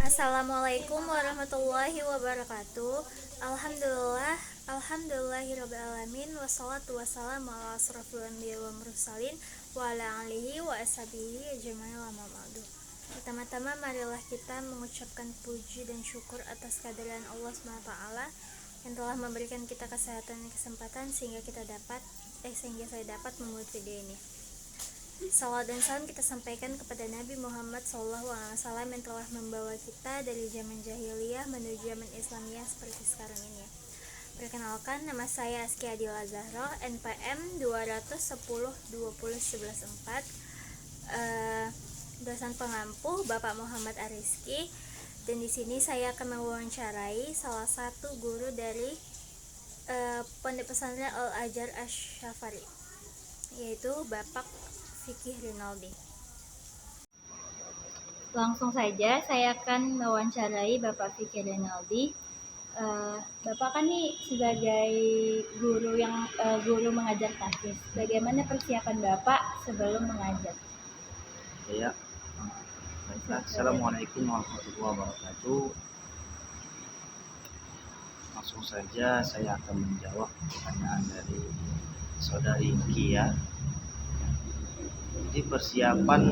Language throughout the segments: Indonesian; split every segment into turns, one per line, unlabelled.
Assalamualaikum warahmatullahi wabarakatuh. Alhamdulillahirobbilalamin. Wassalatu wassalamu ala asrofil anbiya wal mursalin wa ala alihi wa ashabihi ajmain amma ba'du. Pertama-tama marilah kita mengucapkan puji dan syukur atas kehadiran Allah SWT yang telah memberikan kita kesehatan dan kesempatan sehingga saya dapat membuat video ini. Salawat dan salam kita sampaikan kepada Nabi Muhammad SAW yang telah membawa kita dari zaman jahiliyah menuju zaman Islamiyah seperti sekarang ini. Perkenalkan, nama saya Askia Adila Zahra, NPM 210 20 11 4, dosen pengampuh Bapak Muhammad Ariski, dan di sini saya akan mewawancarai salah satu guru dari Pondok Pesantren Al-Azhar Asy-Syafari, yaitu Bapak Fikih Rinaldi. Langsung saja saya akan mewawancarai Bapak Fikih Rinaldi. Bapak kan nih sebagai guru mengajar tahfiz. Bagaimana persiapan Bapak sebelum mengajar?
Ya, Assalamualaikum warahmatullahi wabarakatuh. Langsung saja saya akan menjawab pertanyaan dari saudari Kia. Jadi persiapan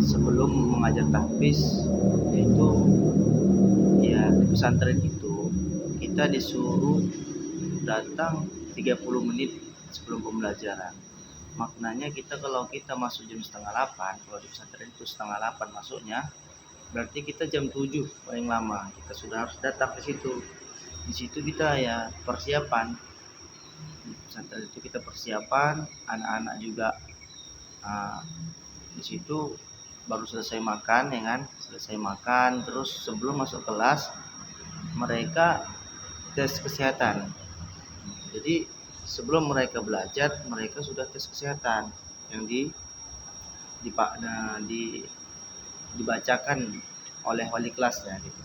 sebelum mengajar tahfiz yaitu di pesantren itu kita disuruh datang 30 menit sebelum pembelajaran. Maknanya kalau kita masuk jam 7:30, kalau di pesantren itu 7:30 masuknya, berarti kita jam 7 paling lama kita sudah harus datang ke situ. Di situ kita persiapan. Di pesantren itu kita persiapan, anak-anak juga di situ baru selesai makan, terus sebelum masuk kelas mereka tes kesehatan. Jadi sebelum mereka belajar, mereka sudah tes kesehatan yang dibacakan oleh wali kelasnya gitu.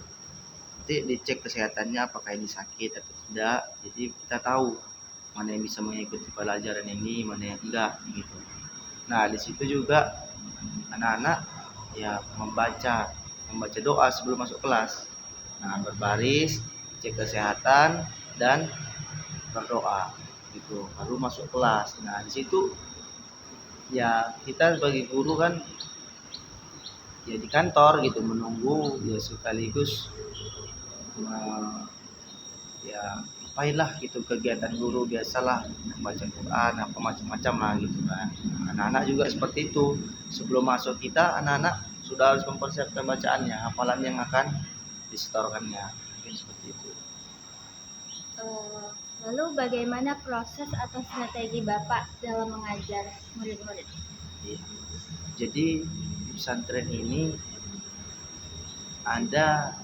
Nanti dicek kesehatannya apakah ini sakit atau tidak. Jadi kita tahu mana yang bisa mengikuti pelajaran ini, mana yang enggak gitu. Nah, di situ juga anak-anak membaca doa sebelum masuk kelas. Nah, berbaris, cek kesehatan dan berdoa gitu baru masuk kelas. Nah, di situ kita sebagai guru kan di kantor gitu menunggu sekaligus apalah gitu kegiatan guru biasalah membaca Quran apa macam-macam lah gitu kan. Anak-anak juga seperti itu, sebelum masuk kita anak-anak sudah harus mempersiapkan bacaannya, hafalan yang akan disetorkannya, mungkin seperti itu.
Lalu bagaimana proses atau strategi Bapak dalam mengajar murid-murid?
Jadi di pesantren ini ada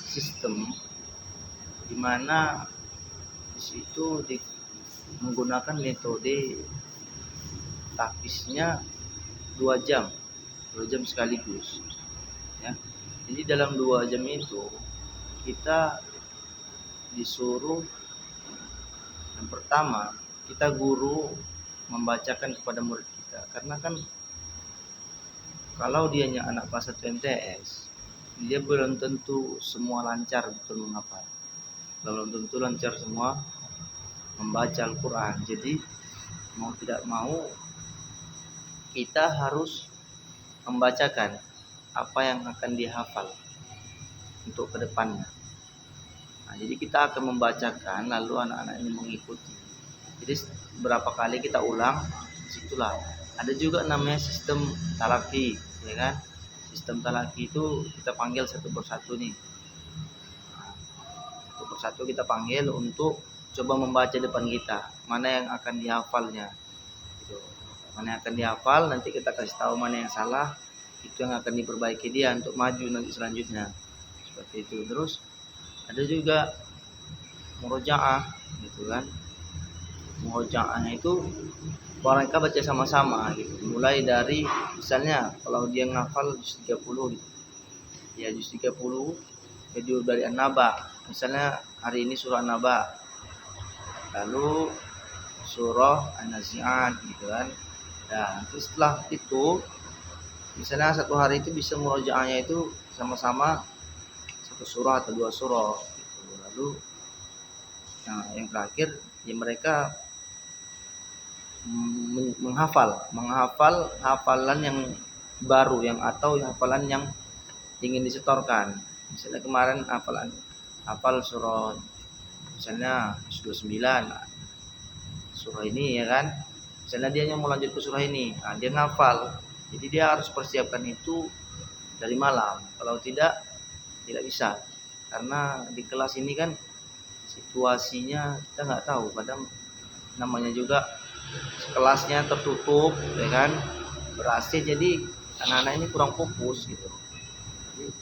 sistem di mana di situ menggunakan metode tahfiznya 2 jam sekaligus. Ya. Jadi dalam 2 jam itu kita disuruh yang pertama kita guru membacakan kepada murid kita, karena kan kalau dianya anak kelas 1 MTS dia belum tentu semua lancar betul menghafal, belum tentu lancar semua membaca Al-Quran. Jadi mau tidak mau kita harus membacakan apa yang akan dihafal untuk kedepannya. Nah, jadi kita akan membacakan lalu anak-anak ini mengikuti. Jadi berapa kali kita ulang, disitulah ada juga namanya sistem talaki, ya kan? Sistem talaki itu kita panggil satu persatu nih. Satu persatu kita panggil untuk coba membaca depan kita, mana yang akan dihafalnya. Gitu. Mana yang akan dihafal, nanti kita kasih tahu mana yang salah, itu yang akan diperbaiki dia untuk maju nanti selanjutnya. Seperti itu. Terus ada juga murojaah gitu kan. Murojaahnya itu mereka baca sama-sama gitu. Mulai dari misalnya kalau dia ngafal juz 30 gitu. Ya juz 30 jadi dari An-Naba. Misalnya hari ini surah An-Naba. Lalu surah An-Nazi'at gitu kan. Nah, setelah itu misalnya satu hari itu bisa murojaahnya itu sama-sama satu surah atau dua surah gitu. Lalu yang terakhir ya mereka menghafal hafalan yang baru yang atau hafalan yang ingin disetorkan. Misalnya kemarin hafal surah misalnya 29 surah ini ya kan, misalnya dia mau lanjut ke surah ini, nah, dia ngafal, jadi dia harus persiapkan itu dari malam, kalau tidak bisa, karena di kelas ini kan situasinya kita nggak tahu, kadang namanya juga kelasnya tertutup ya kan, ber-AC, jadi anak-anak ini kurang fokus gitu. Jadi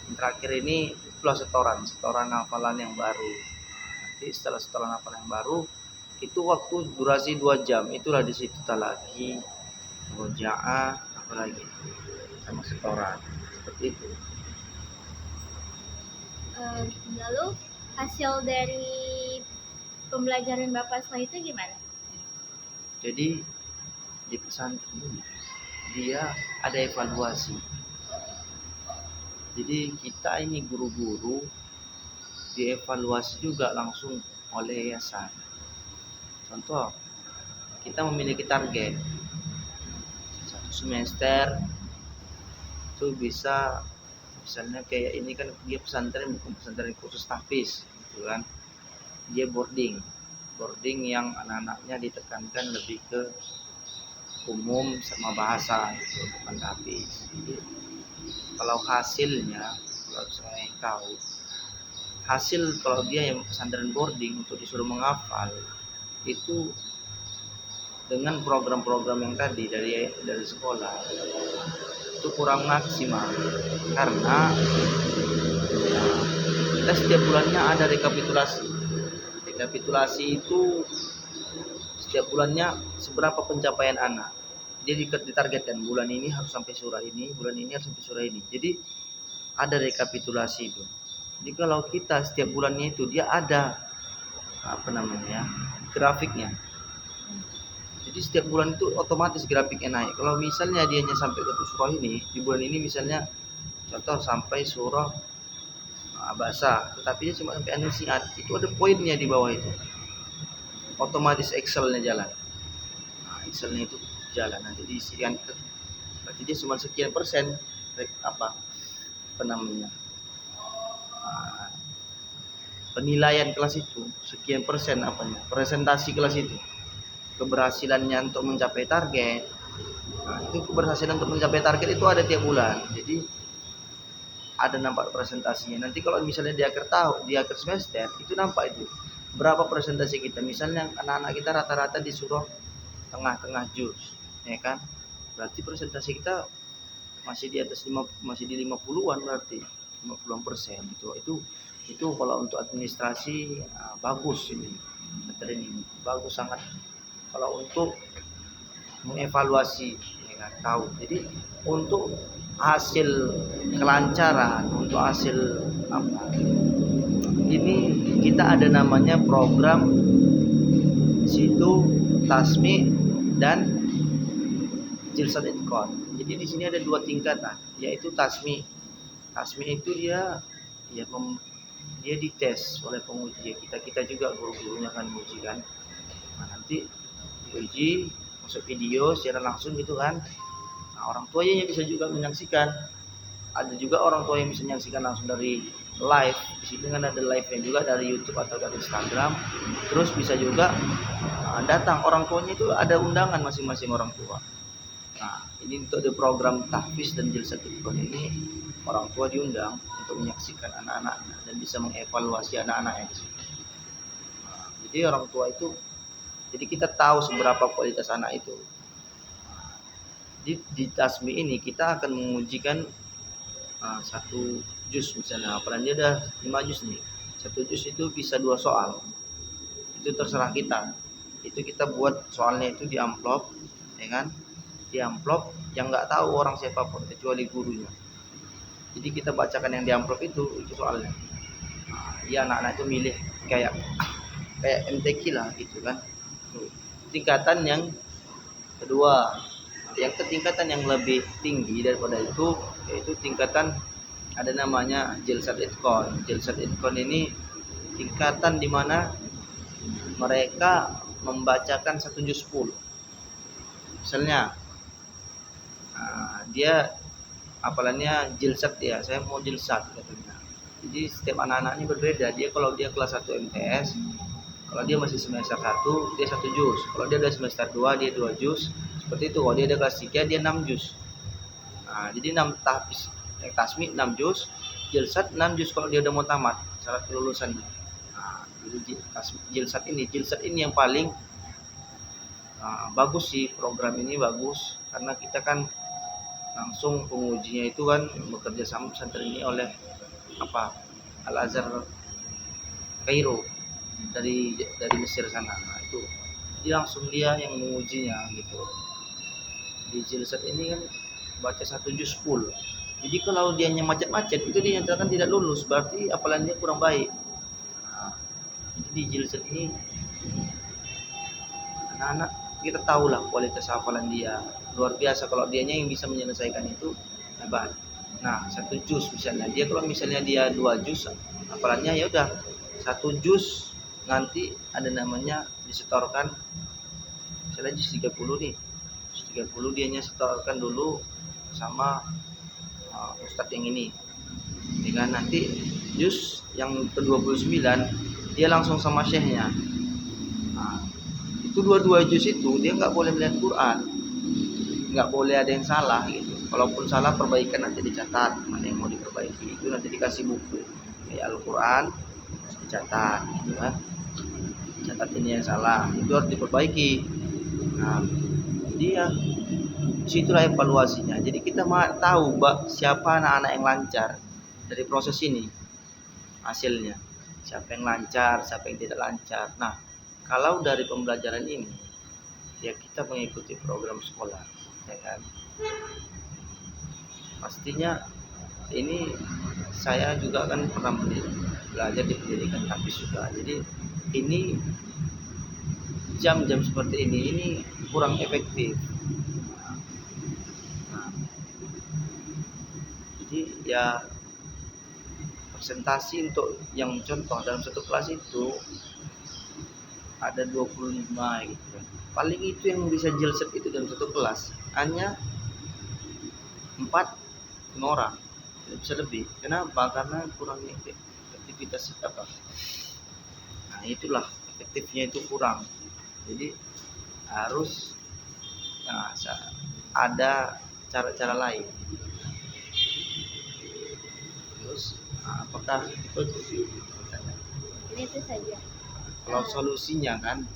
yang terakhir ini itulah setoran hafalan yang baru. Nanti setelah setoran hafalan yang baru itu waktu durasi 2 jam, itulah di situ talaki, murojaah, apalagi sama setoran seperti itu.
Lalu hasil dari pembelajaran Bapak setelah itu gimana?
Jadi di pesantren ini dia ada evaluasi. Jadi kita ini guru-guru dievaluasi juga langsung oleh yayasan. Contoh, kita memiliki target satu semester itu bisa, misalnya kayak ini kan dia pesantren bukan pesantren khusus tahfiz gitu kan, dia boarding yang anak-anaknya ditekankan lebih ke umum sama bahasa gitu, bukan tahfiz. Jadi kalau hasilnya, kalau saya tahu hasil kalau dia yang pesantren boarding untuk disuruh menghafal itu dengan program-program yang tadi dari sekolah itu kurang maksimal, karena kita setiap bulannya ada rekapitulasi itu setiap bulannya seberapa pencapaian anak, dia ditargetkan bulan ini harus sampai surah ini, bulan ini harus sampai surah ini, jadi ada rekapitulasi itu. Jadi kalau kita setiap bulannya itu dia ada grafiknya. Jadi setiap bulan itu otomatis grafiknya naik. Kalau misalnya dia hanya sampai ke surah ini, di bulan ini misalnya contoh sampai surah Abasa, tetapi dia cuma sampai An-Nasiat, itu ada poinnya di bawah itu. Otomatis Excelnya jalan. Nah, Excelnya itu jalan. Nanti diisikan, berarti dia cuma sekian persen penilaian kelas itu, sekian persen presentasi kelas itu. Keberhasilannya untuk mencapai target. Nah, itu keberhasilan untuk mencapai target itu ada tiap bulan. Jadi ada nampak presentasinya. Nanti kalau misalnya di akhir semester itu nampak itu berapa presentasi kita. Misalnya anak-anak kita rata-rata disuruh tengah-tengah juz, ya kan? Berarti presentasi kita masih di atas masih di 50-an, berarti 50% itu kalau untuk administrasi bagus ini. Ini bagus sangat kalau untuk mengevaluasi, ya kan, tahu. Jadi untuk hasil kelancaran, untuk hasil ini kita ada namanya program situ tasmi dan jilsat itqan. Jadi di sini ada 2 tingkatan, yaitu tasmi. Tasmi itu dia dites oleh penguji. Kita juga guru-gurunya akan menguji kan. Nah, nanti diuji masuk video secara langsung gitu kan. Nah, orang tuanya bisa juga menyaksikan. Ada juga orang tua yang bisa menyaksikan langsung dari live. Di sini kan ada live-nya juga dari YouTube atau dari Instagram. Terus bisa juga datang orang tuanya, itu ada undangan masing-masing orang tua. Nah, ini untuk di program tahfiz dan jilsat itqan ini orang tua diundang untuk menyaksikan anak-anaknya dan bisa mengevaluasi anak-anaknya. Nah, jadi orang tua itu, jadi kita tahu seberapa kualitas anak itu. Di tasmi ini kita akan mengujikan satu juz, misalnya hafalan dia udah 5 juz nih, satu juz itu bisa 2 soal, itu terserah kita. Itu kita buat soalnya itu di amplop, ya kan, di amplop yang nggak tahu orang siapapun kecuali gurunya. Jadi kita bacakan yang di amplop itu soalnya. Ya anak-anak itu milih kayak MTQ lah gitu kan. Tingkatan yang kedua, yang tingkatan yang lebih tinggi daripada itu yaitu tingkatan ada namanya Jilsat Itkon. Jilsat Itkon ini tingkatan di mana mereka membacakan satu juz full. Misalnya dia hafalannya jilsat, dia saya mau jilsat katanya. Jadi setiap anak-anak ini berbeda. Dia kalau dia kelas 1 MTS, kalau dia masih semester 1 dia 1 juz. Kalau dia udah semester 2 dia 2 juz. Seperti itu. Kalau dia ada kelas 3 dia 6 juz. Jadi 6 tahfiz, tasmi 6 juz, jilsat 6 juz kalau dia udah mau tamat syarat kelulusannya. Jadi jilsat ini yang paling bagus sih, program ini bagus karena kita kan langsung pengujinya itu kan bekerja sama pesantren ini oleh Al Azhar Kairo dari Mesir sana. Itu jadi langsung dia yang mengujinya gitu. Di jilsat ini kan baca 1 juz full. Jadi kalau dia macet-macet itu dinyatakan tidak lulus, berarti hafalan dia kurang baik. Jadi jilsat ini anak-anak kita tahulah kualitas hafalan dia luar biasa. Kalau dianya yang bisa menyelesaikan itu hebat. Nah 1 juz misalnya dia, kalau misalnya dia 2 juz hafalannya, ya udah 1 juz nanti ada namanya disetorkan, misalnya juz 30 nih, juz 30 dianya setorkan dulu sama ustadz yang ini, dengan nanti juz yang ke-29 dia langsung sama syekhnya. Itu dua juz itu dia nggak boleh melihat Quran, nggak boleh ada yang salah gitu. Kalaupun salah perbaikan nanti dicatat, mana yang mau diperbaiki itu nanti dikasih buku kayak Al-Quran dicatat gitu kan, catat ini yang salah itu harus diperbaiki. Jadi ya disitulah evaluasinya. Jadi kita tahu siapa anak-anak yang lancar dari proses ini, hasilnya siapa yang lancar, siapa yang tidak lancar. Nah kalau dari pembelajaran ini ya kita mengikuti program sekolah, ya kan. Pastinya ini saya juga kan pernah belajar di pendidikan tahfiz juga. Jadi ini jam-jam seperti ini kurang efektif. Jadi ya presentasi untuk yang contoh dalam satu kelas itu ada 25 gitu kan. Paling itu yang bisa jilsat itu dalam satu kelas hanya 4-5 orang, tidak bisa lebih. Kenapa? Karena kurangnya aktivitas apa? Nah itulah efektifnya itu kurang. Jadi harus ada cara-cara lain. Terus apakah itu
saja?
Kalau solusinya kan,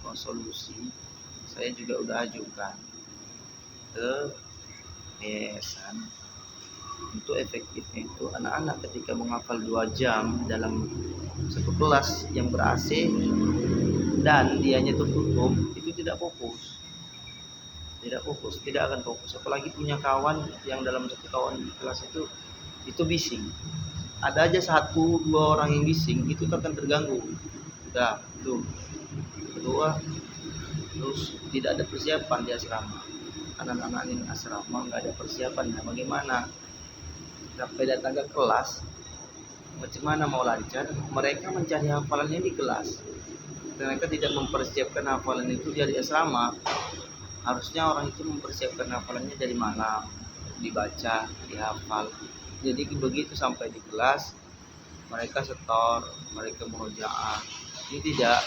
kalau solusi saya juga udah ajukan ke yayasan untuk efektifnya itu anak-anak ketika menghafal 2 jam dalam satu kelas yang ber-AC dan dianya tertutup, itu tidak akan fokus. Apalagi punya kawan yang dalam satu kawan di kelas itu bising. Ada aja 1-2 orang yang bising, itu akan terganggu. Udah, itu. Kedua, terus tidak ada persiapan di asrama. Anak-anak ini asrama nggak ada persiapannya. Bagaimana sampai datang ke kelas, macam mana mau lancar? Mereka mencari hafalannya di kelas. Mereka tidak mempersiapkan hafalan itu dari asrama. Harusnya orang itu mempersiapkan hafalannya dari malam, dibaca, dihafal. Jadi begitu sampai di kelas, mereka setor, mereka murojaah. Ini tidak,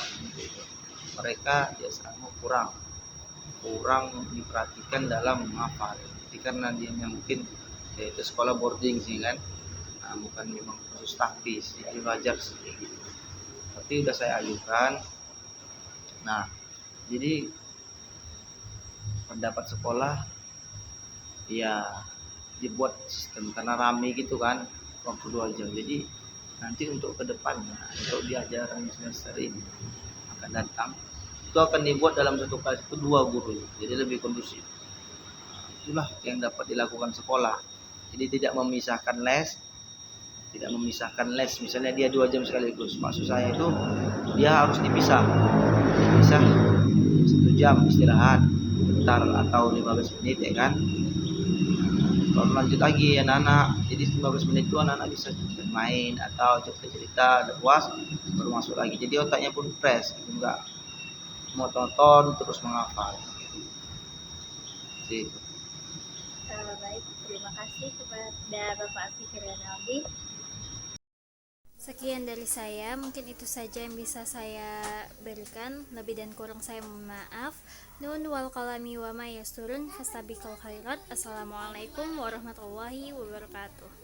mereka di asrama kurang diperhatikan dalam menghafal. Jadi karena dia mungkin yaitu sekolah boarding sih kan, bukan memang khusus tahfiz, jadi wajar sih gitu. Tapi udah saya ajukan. Nah jadi pendapat sekolah ya dibuat sistem karena rame gitu kan, waktu 2 jam. Jadi nanti untuk kedepannya, untuk di ajaran semester ini akan datang, itu akan dibuat dalam satu kelas itu 2 guru, jadi lebih kondusif. Itulah yang dapat dilakukan sekolah. Jadi tidak memisahkan les, misalnya dia 2 jam sekaligus. Maksud saya itu dia harus dipisah 1 jam istirahat bentar atau 15 menit ya kan. baru lanjut lagi anak-anak. Jadi 15 menit itu anak-anak bisa main atau cerita-cerita, udah puas baru masuk lagi. Jadi otaknya pun fresh, gitu. Enggak monoton terus menghafal. Gitu.
Baik, terima kasih kepada Bapak Fikri Rinaldi. Sekian dari saya, mungkin itu saja yang bisa saya berikan. Lebih dan kurang saya mohon maaf. Nun wal kalami wa ma yasturun fastabiqul khairat. Assalamualaikum warahmatullahi wabarakatuh.